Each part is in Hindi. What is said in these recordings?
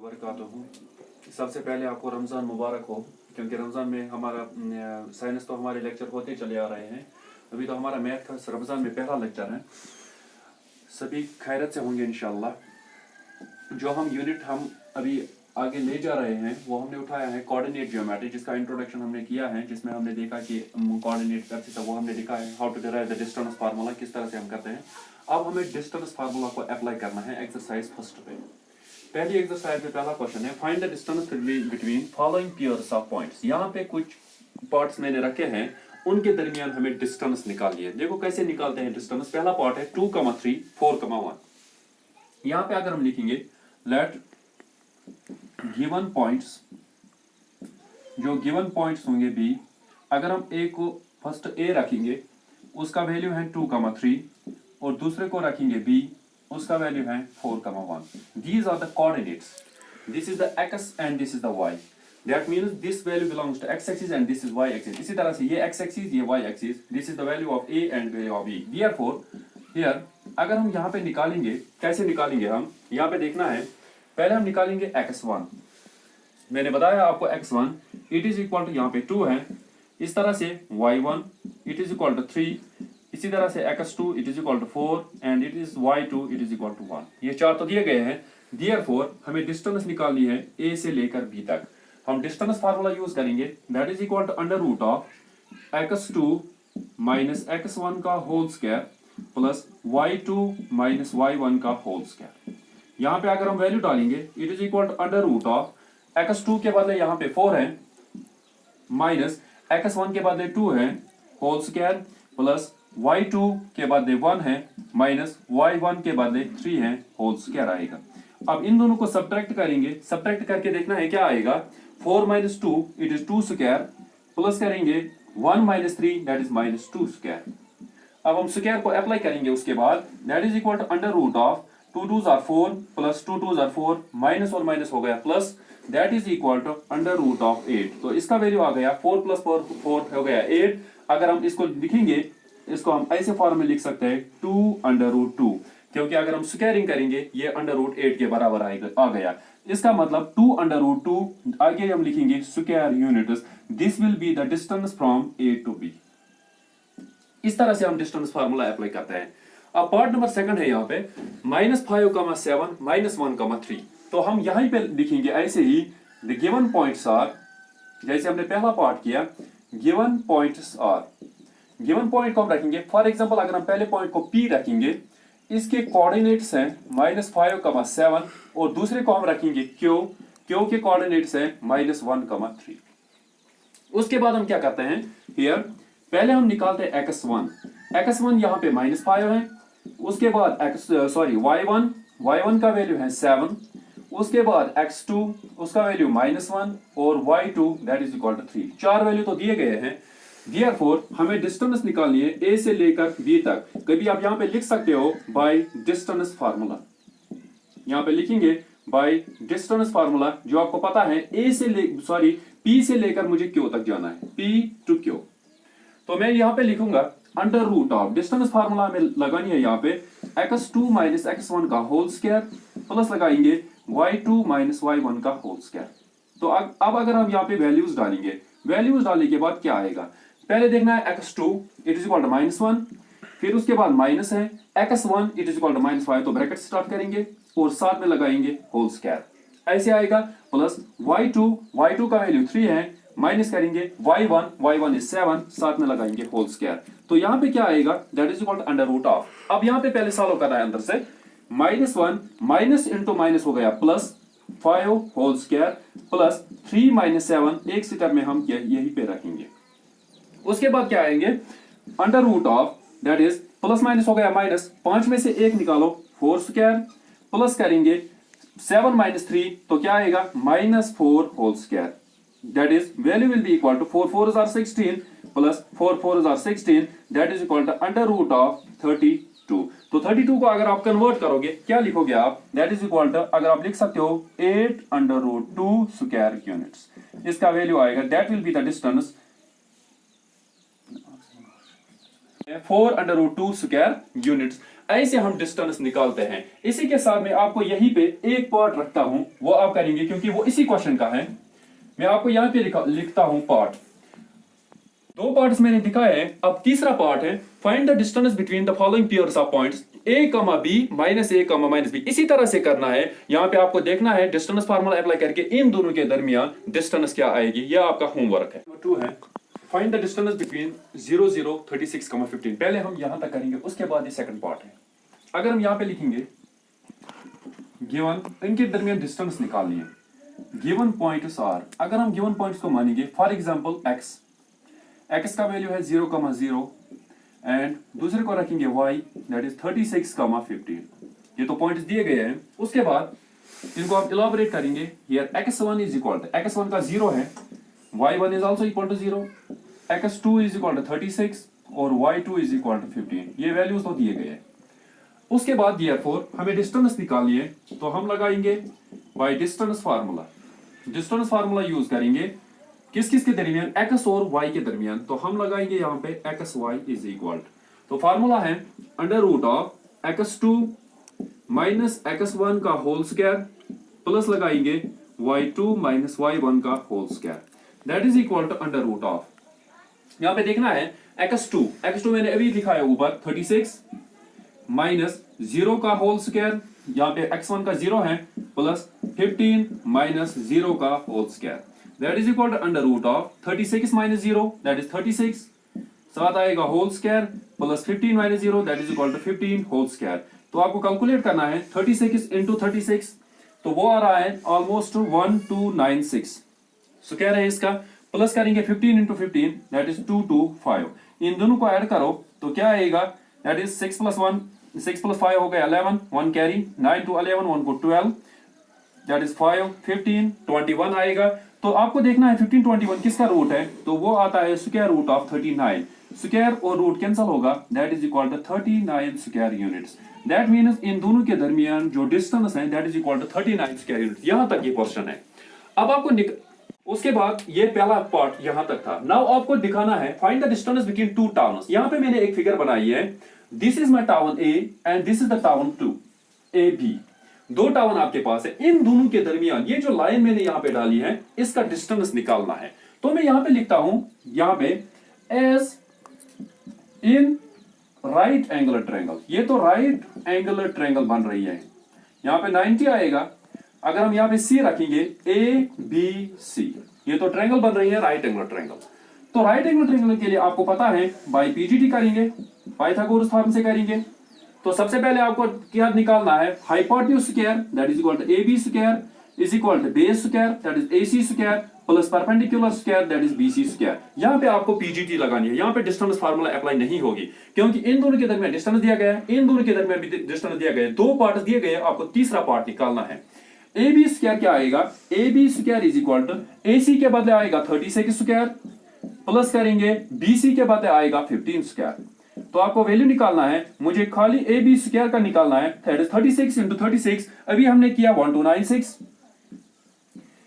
वबरकातुहू। सबसे पहले आपको रमज़ान मुबारक हो, क्योंकि रमज़ान में हमारा साइंस तो हमारे लेक्चर होते चले आ रहे हैं। अभी तो हमारा मैथ का रमज़ान में पहला लेक्चर है। सभी खैरत से होंगे इंशाल्लाह। जो हम यूनिट हम अभी आगे ले जा रहे हैं वो हमने उठाया है कोऑर्डिनेट ज्योमेट्री, जिसका इंट्रोडक्शन हमने किया है, जिसमें हमने देखा कि कोऑर्डिनेट कैसे था, वो हमने देखा है how to derive the distance formula, किस तरह से हम करते हैं। अब हमें डिस्टेंस फार्मूला को अप्लाई करना है एक्सरसाइज फर्स्ट पे। पहली एक्सरसाइज में पहला क्वेश्चन है, find the distance between following pairs of points. यहाँ पे कुछ पार्ट्स मैंने रखे हैं, उनके दरमियान हमें डिस्टेंस निकालनी है। देखो कैसे निकालते हैं डिस्टेंस। पहला पार्ट है 2,3, 4,1। यहाँ पे अगर हम लिखेंगे लेट गिवन पॉइंट्स, जो गिवन पॉइंट्स होंगे बी, अगर हम ए को फर्स्ट ए रखेंगे उसका वैल्यू है 2,3 और दूसरे को रखेंगे बी, उसका वैल्यू है 4,1। These are the coordinates. This is the x and this is the y. That means this value belongs to x axis and this is y axis. इसी तरह से ये x axis, ये y axis. This is the value of a and value of b. Therefore, here अगर हम यहाँ पे निकालेंगे, कैसे निकालेंगे हम? यहाँ पे देखना है, पहले हम निकालेंगे x1। मैंने बताया आपको x1 it is equal to यहाँ पे 2 है, इस तरह से y1 it is equal to 3, इसी तरह से x2 it is equal to 4 and it is y2 it is equal to 1। ये चार तो दिए गए हैं। Therefore हमें डिस्टेंस निकालनी है a से लेकर b तक। हम डिस्टेंस फार्मूला यूज करेंगे, that is equal to under root of x2 minus x1 का whole square plus y2 minus y1 का होल स्क्वायर। यहाँ पे अगर हम वैल्यू डालेंगे it is equal to under root of x2 के बदले यहाँ पे 4 है, माइनस x1 के बदले 2 है होल स्क्वायर प्लस y2 के बदले 1 है माइनस y1 के बदले 3 है होल स्क्वायर आएगा। अब इन दोनों को सब्ट्रैक्ट करेंगे, सब्ट्रैक्ट करके देखना है क्या आएगा। 4 minus 2 it is 2 square plus करेंगे 1 minus 3 that is minus 2 square. अब हम स्क्वायर को अप्लाई करेंगे उसके बाद, that is equal to under root of 2 2s are 4 plus 2 2s are 4 minus और माइनस हो गया plus, that is equal to under root of 8। तो इसका वैल्यू आ गया 4 प्लस 4 हो गया 8। अगर हम इसको लिखेंगे, इसको हम ऐसे फॉर्म में लिख सकते हैं 2 अंडर रूट 2, क्योंकि अगर हम स्क्वायरिंग करेंगे ये अंडर रूट 8 के बराबर आ गया। इसका मतलब 2 अंडर रूट 2, आगे हम लिखेंगे square units, this will be the distance from A to B. इस तरह से हम डिस्टेंस फार्मूला अप्लाई करते हैं। अब पार्ट नंबर सेकंड है यहाँ पे -5,7 -1,3। तो हम यहीं पे लिखेंगे ऐसे ही, द गिवन पॉइंट्स आर, जैसे हमने पहला पार्ट किया, given points are, given point को हम रखेंगे। फॉर एग्जांपल अगर हम पहले पॉइंट को P रखेंगे, इसके कोऑर्डिनेट्स हैं -5,7 और दूसरे को हम रखेंगे Q, Q के कोऑर्डिनेट्स हैं -1,3। उसके बाद हम क्या करते हैं, हियर पहले हम निकालते हैं x1 यहाँ पे -5 है, उसके बाद y1 का वैल्यू है 7, उसके बाद x2 उसका वैल्यू -1 और y2 that is equal to 3। चार वैल्यू तो दिए गए हैं। Therefore हमें डिस्टेंस निकालनी है a से लेकर b तक। कभी आप यहाँ पे लिख सकते हो बाय डिस्टेंस फार्मूला, यहाँ पे लिखेंगे बाय डिस्टेंस फार्मूला, जो आपको पता है p से लेकर मुझे q तक जाना है, p टू q। तो मैं यहाँ पे लिखूंगा under root of, distance formula में लगानी है यहाँ पे x2 माइनस x1 का होल स्क्वायर प्लस लगाएंगे y2 माइनस y1 का होल स्क्वायर। तो अब अगर हम यहाँ पे वैल्यूज डालेंगे, वैल्यूज डालने के बाद क्या आएगा, पहले देखना है x2 it is equal to -1, फिर उसके बाद माइनस है x1 it is equal to -5, तो ब्रैकेट स्टार्ट करेंगे और साथ में लगाएंगे होल स्क्वायर, ऐसे आएगा प्लस y2 का वैल्यू 3 है, माइनस करेंगे y1 इज 7, साथ में लगाएंगे होल स्क्वायर। तो यहाँ पे क्या आएगा, that is equal to under root of, अब यहाँ पे पहले सॉल्व करना है अंदर से, -1 माइनस इंटू माइनस हो गया plus 5 whole square plus 3 minus 7, एक स्टेप में हम यही पे रखेंगे। उसके बाद क्या आएंगे, under root of, that is plus minus हो गया माइनस, 5 में से 1 निकालो 4 स्क्वायर प्लस करेंगे 7 माइनस 3, तो क्या आएगा -4 whole square, that is value will be equal to 4 4s are 16 plus 4 4s are 16, that is equal to under root of 32। तो 32 को अगर आप कन्वर्ट करोगे क्या लिखोगे आप, दैट इज इक्वल टू, अगर आप लिख सकते हो 8 अंडर रूट 2 स्क्वायर यूनिट्स, इसका वैल्यू आएगा, that will be the distance 4 under root 2 square units. ऐसे हम डिस्टेंस निकालते हैं। इसी के साथ मैं आपको यहीं पे एक पार्ट रखता हूं, वो आप करेंगे क्योंकि वो इसी क्वेश्चन का है। मैं आपको यहां पे लिखता हूं पार्ट। दो पार्ट्स मैंने दिखाए हैं, अब तीसरा पार्ट है find the distance between the following pairs of points a, b minus a, minus b। इसी तरह से करना है। यहां पे आपको देखना है डिस्टेंस फार्मूला अप्लाई करके इन दोनों के दरमियान डिस्टेंस क्या आएगी, यह आपका होमवर्क है। 2 है फाइंड द डिस्टेंस बिटवीन 0, 0, 36, 15। पहले हम यहां तक करेंगे, उसके बाद ये सेकंड पार्ट है। अगर हम यहां पे लिखेंगे गिवन, इनके दरमियान डिस्टेंस निकालनी है। गिवन पॉइंट्स आर, अगर हम गिवन पॉइंट्स को मानेंगे फॉर एग्जांपल x का वैल्यू है 0, 0 एंड दूसरे को रखेंगे y दैट इज 36, 15। ये तो पॉइंट्स दिए गए हैं। उसके बाद इनको आप इलाबोरेट करेंगे। Here x1 is equal to, x1 का 0 है, y1 is also equal to 0, x2 is equal to 36 और y2 इज इक्वल टू 15। ये वैल्यूज तो दिए गए हैं। उसके बाद देयरफॉर हमें डिस्टेंस निकालनी है, तो हम लगाएंगे by distance formula. Distance formula use करेंगे किस किस के दरमियान, x और y के दरमियान। तो हम लगाएंगे यहाँ पे एक्स वाई इज इक्वल, तो फार्मूला है under root of x2 minus x1 का होल स्क्वायर प्लस लगाएंगे y2 माइनस y1 का whole square that is equal to under root of, यहाँ पे देखना है x2 मैंने अभी लिखा है ऊपर 36 माइनस 0 का होल स्क्वायर, यहाँ पे x1 का 0 है, प्लस 15 माइनस 0 का whole square that is equal to under root of 36 minus 0 that is 36, साथ आएगा whole square plus 15 minus 0 that is equal to 15 whole square. तो आपको कैलकुलेट करना है 36 इंटू 36, तो वो आ रहा है ऑलमोस्ट 1296 स्क्वायर है इसका, प्लस करेंगे 15 इंटू 15 दैट इज 225। इन दोनों को ऐड करो तो क्या आएगा, दैट इज 6 प्लस 5 हो गया 11, 1 कैरी, 9 टू 11, 1 को 12 दैट इज 5, 15, 21 आएगा। तो आपको देखना है 15, 21 किसका रूट है, तो वो आता है स्क्वायर रूट ऑफ 39। स्क्वायर और रूट कैंसिल होगा that is equal to 39 square units. That means इन दोनों के दरमियान जो डिस्टेंस है that is equal to 39 square unit. यहां तक ये क्वेश्चन है। अब आपको उसके बाद ये पहला पार्ट यहां तक था। नाउ आपको दिखाना है find the distance between two towns. यहां पे मैंने एक फिगर बनाई है, this is my town A and this is the town 2 A B. दो टाउन आपके पास है, इन दोनों के दरमियान ये जो लाइन मैंने यहां पे डाली है इसका डिस्टेंस निकालना है। तो मैं यहां पे लिखता हूं, यहां पे S in right angle triangle, ये तो राइट एंगल ट्रायंगल बन रही है, यहां पे 90 आएगा। अगर हम यहां पे सी रखेंगे ए बी सी, ये तो ट्रायंगल बन रही है राइट एंगल ट्रायंगल। तो राइट एंगल ट्रायंगल के लिए आपको पता है बाय पीजीटी करेंगे, पाइथागोरस थ्योरम से करेंगे। तो सबसे पहले आपको क्या निकालना है, hypotenuse square that is equal to AB square is equal to base square that is AC square plus perpendicular square that is BC square. यहां पे आपको पीजीटी लगानी है, यहां पे डिस्टेंस फार्मूला अप्लाई नहीं होगी क्योंकि इन दोनों के दरमियान डिस्टेंस दिया गया है, इन दोनों के दरमियान भी डिस्टेंस दिया गया है, दो पार्ट्स दिए गए हैं, आपको तीसरा पार्ट निकालना है। AB स्क्वायर क्या आएगा, AB square is equal to AC के बदले आएगा 36 स्क्वायर प्लस करेंगे BC के बदले आएगा 15 स्क्वायर। तो आपको वैल्यू निकालना है, मुझे खाली AB स्क्वायर का निकालना है, दैट इज 36 इंटू 36, अभी हमने किया 1296,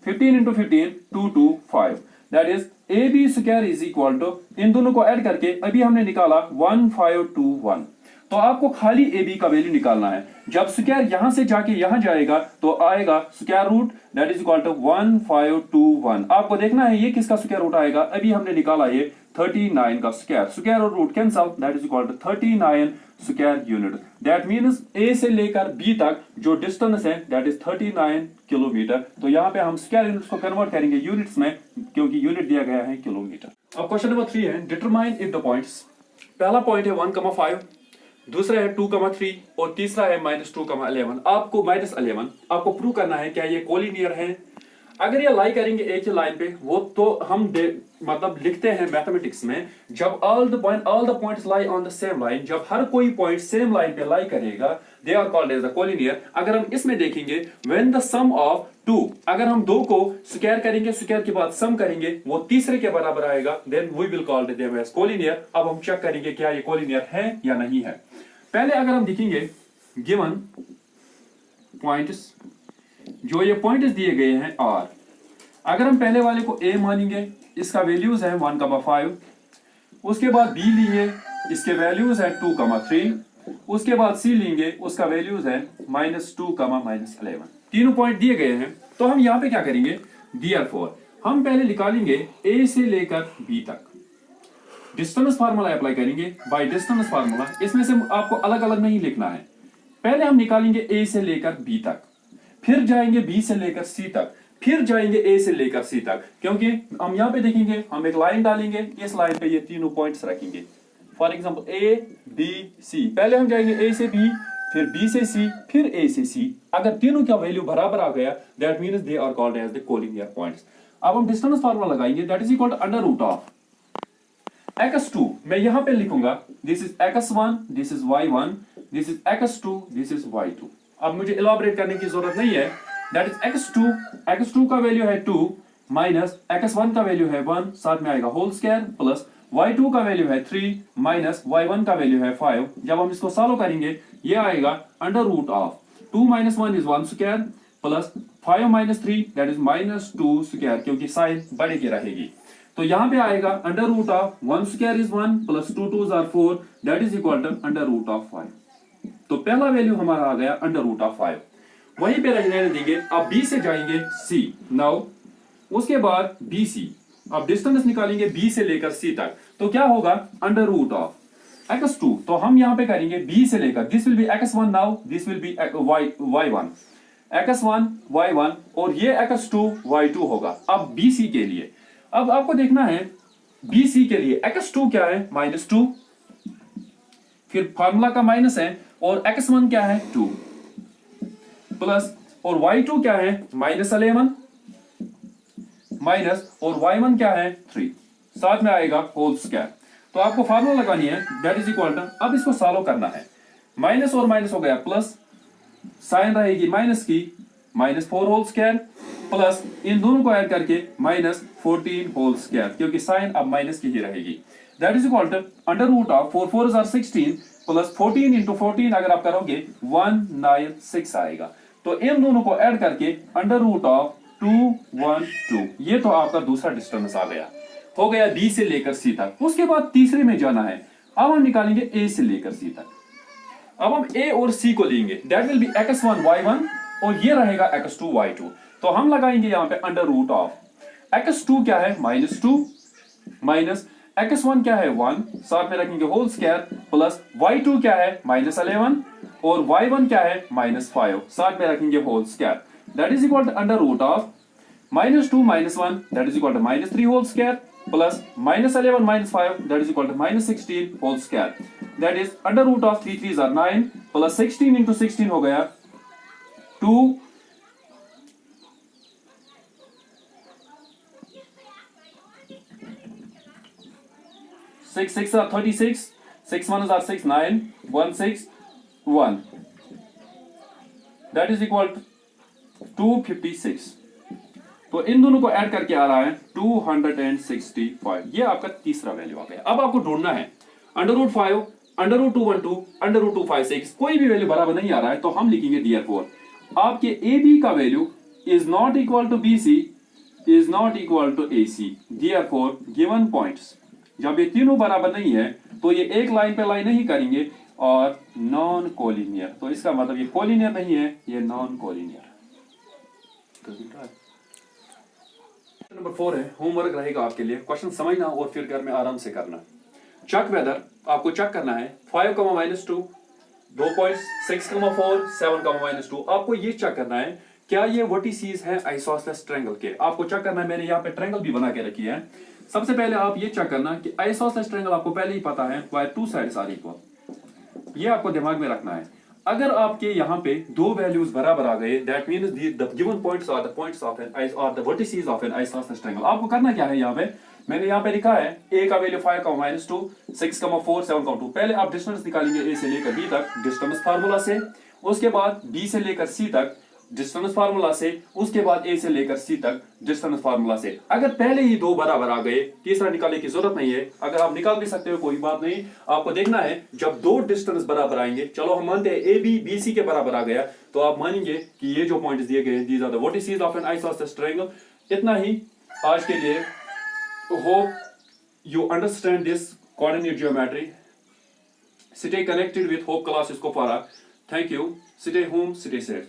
15 into 15 225 that is AB square is equal to, इन दोनों को ऐड करके अभी हमने निकाला 1521। तो आपको खाली AB का वैल्यू निकालना है। जब स्क्वायर यहां से जाके यहां जाएगा तो आएगा square root that is equal to 1521। आपको देखना है ये किसका स्क्वायर रूट आएगा, अभी हमने निकाला ये 39 का स्क्वायर और root cancel that is equal to 39 square unit. That means A से लेकर B तक जो डिस्टेंस है दैट इज 39 किलोमीटर। तो यहाँ पे हम स्क्वायर यूनिट्स को कन्वर्ट करेंगे यूनिट्स में क्योंकि यूनिट दिया गया है किलोमीटर। अब क्वेश्चन नंबर 3 है डिटरमाइन इफ द पॉइंट्स। पहला पॉइंट है 1,5, दूसरा है 2,3 और तीसरा है -2,11। आपको -11 आपको प्रूव करना है क्या ये कोलिनियर है। अगर ये लाई करेंगे एक ही लाइन पे, वो तो हम मतलब लिखते हैं मैथमेटिक्स में, जब all the points lie on the same line, जब हर कोई पॉइंट सेम लाइन पे लाई करेगा they are called as the collinear. अगर हम इसमें देखेंगे व्हेन द सम ऑफ 2, अगर हम दो को स्क्वायर करेंगे, स्क्वायर के बाद सम करेंगे, वो तीसरे के बराबर आएगा, then we will call them as collinear. अब हम चेक करेंगे क्या ये कोलिनियर है या नहीं है। पहले अगर हम देखेंगे गिवन पॉइंट्स, जो ये पॉइंट्स दिए गए हैं R, अगर हम पहले वाले को A मानेंगे, इसका वैल्यूज है 1,5, उसके बाद B लिए, इसके वैल्यूज है 2,3, उसके बाद सी लेंगे, उसका वैल्यूज है -2, -11। तीनों पॉइंट दिए गए हैं। तो हम यहाँ पे क्या करेंगे, Therefore हम पहले निकालेंगे ए से लेकर बी तक, डिस्टेंस फार्मूला अप्लाई करेंगे। बाय डिस्टेंस फार्मूला इसमें से आपको अलग अलग नहीं लिखना है। पहले हम निकालेंगे ए से लेकर बी तक, फिर जाएंगे बी से लेकर सी तक, फिर जाएंगे ए से लेकर सी तक। क्योंकि हम यहाँ पे देखेंगे, हम एक लाइन डालेंगे, इस लाइन पे ये तीनों पॉइंट्स रखेंगे। For example A B C, पहले हम जाएंगे ए से बी, फिर बी से सी, फिर ए से सी। अगर तीनों का वैल्यू बराबर आ गया, that means they are called as the collinear points. अब हम डिस्टेंस फार्मूला लगाएंगे, that is equal to under root of x2। मैं यहां पे लिखूंगा this is x1, this is y1, this is x2, this is y2। अब मुझे इलाबोरेट करने की जरूरत नहीं है। दैट इज x2 का वैल्यू है 2 माइनस x1 का वैल्यू है 1, साथ में आएगा होल स्क्वायर, प्लस y2 का वैल्यू है 3 माइनस y1 का वैल्यू है 5। जब हम इसको सॉल्व करेंगे, ये आएगा under root of 2 - 1 is 1 square, plus 5 - 3 that is -2 square, क्योंकि साइन बड़े की रहेगी। तो यहां पे आएगा under root of 1 square is 1 plus 2 2s are 4 that is equal to under root of 5। तो पहला वैल्यू हमारा आ गया अंडर रूट ऑफ 5, वहीं पे रहने देंगे। अब बी से जाएंगे सी, नाउ उसके बाद बी सी। अब डिस्टेंस निकालेंगे बी से लेकर सी तक, तो क्या होगा अंडर रूट ऑफ x2। तो हम यहां पे करेंगे बी से लेकर, this will B x1, now this will B y1, x1 y1 और ये x2 y2 होगा। अब bc के लिए, अब आपको देखना है bc के लिए x2 क्या है -2, फिर फार्मूला का माइनस है, और x1 क्या है 2 प्लस, और y2 क्या है -11 माइनस, और y1 क्या है 3, साथ में आएगा होल स्क्वायर। तो आपको फार्मूला लगानी है, दैट इज इक्वल टू, अब इसको सॉल्व करना है, माइनस और माइनस हो गया प्लस, साइन रहेगी माइनस की, -4 होल स्क्वायर, प्लस इन दोनों को ऐड करके -14 होल स्क्वायर, क्योंकि साइन अब माइनस की ही रहेगी। That is equal to under root of 4 4s are 16 plus 14 into 14 अगर आप करोगे 196 आएगा। तो इन दोनों को ऐड करके अंडर रूट ऑफ 212, ये तो आपका दूसरा डिस्टेंस आ गया, हो गया बी से लेकर सी तक। उसके बाद तीसरे में जाना है, अब हम निकालेंगे ए से लेकर सी तक। अब हम ए और सी को लेंगे, that will B x1 y1 और ये रहेगा x2 y2। तो हम लगाएंगे यहां पे अंडर रूट ऑफ x2 क्या है -2 माइनस x1 क्या है 1, साथ में रखेंगे होल स्क्वायर, प्लस y2 क्या है -11 और y1 क्या है -5, साथ में रखेंगे whole square. That is equal to under root of -2 - 1 that is equal to -3 whole square, plus -11 - 5 that is equal to -16 whole square. That is under root of 3 3s are 9 plus 16 into 16 हो गया 2 6 6 are 36, 6 1s are 6 9 1 6 1 that is equal to 256। तो इन दोनों को ऐड करके आ रहा है 265। ये आपका तीसरा वैल्यू आ गया। अब आपको ढूंढना है under root 5, under root 212, under root 256, कोई भी वैल्यू बराबर नहीं आ रहा है, तो हम लिखेंगे therefore आपके ए बी का value is not equal to B C is not equal to A C. therefore given points, जब ये तीनों बराबर नहीं है तो ये एक लाइन पे लाइन नहीं करेंगे और नॉन कोलिनियर। तो इसका मतलब ये कोलिनियर नहीं है, ये नॉन कोलिनियर। नंबर 4 है, होमवर्क रहेगा आपके लिए, क्वेश्चन समझना और फिर घर में आराम से करना। चेक वेदर, आपको चेक करना है 5, -2, 2 पॉइंट्स 6, 4, 7, -2। आपको ये चेक करना है क्या ये वर्टिसेस हैं आइसोसेलेस ट्रायंगल के। आपको चेक करना है, मैंने यहाँ पे ट्रायंगल भी बना के रखी है। सबसे पहले आप ये चेक करना कि आइसोसेलेस ट्रायंगल आपको पहले ही पता है वायर 2 साइड्स आर इक्वल, ये आपको दिमाग में रखना है। अगर आपके यहाँ पे दो वैल्यूज बराबर आ गए, that means the given points are the points of an और the vertices of an isosceles triangle. आपको करना क्या है, यहाँ पे मैंने यहाँ पे लिखा है a का वैल्यू 5, -2, 6, 4, 7, 2। पहले आप डिस्टेंस निकालेंगे a से लेकर b तक डिस्टेंस फार्मूला से, उसके बाद b से लेकर c तक डिस्टेंस फार्मूला से, उसके बाद a से लेकर c तक डिस्टेंस फार्मूला से। अगर पहले ही दो बराबर आ गए, तीसरा निकालने की जरूरत नहीं है। अगर आप निकाल भी सकते हो कोई बात नहीं, आपको देखना है जब दो डिस्टेंस बराबर आएंगे, चलो हम मानते हैं a b b c के बराबर आ गया, तो आप मानेंगे कि ये जो पॉइंट्स दिए गए these are the vertices of an isosceles triangle. इतना ही आज के लिए। Hope you understand this coordinate geometry. Stay connected with Hope Classes Kopara. Thank you. Stay home, stay safe.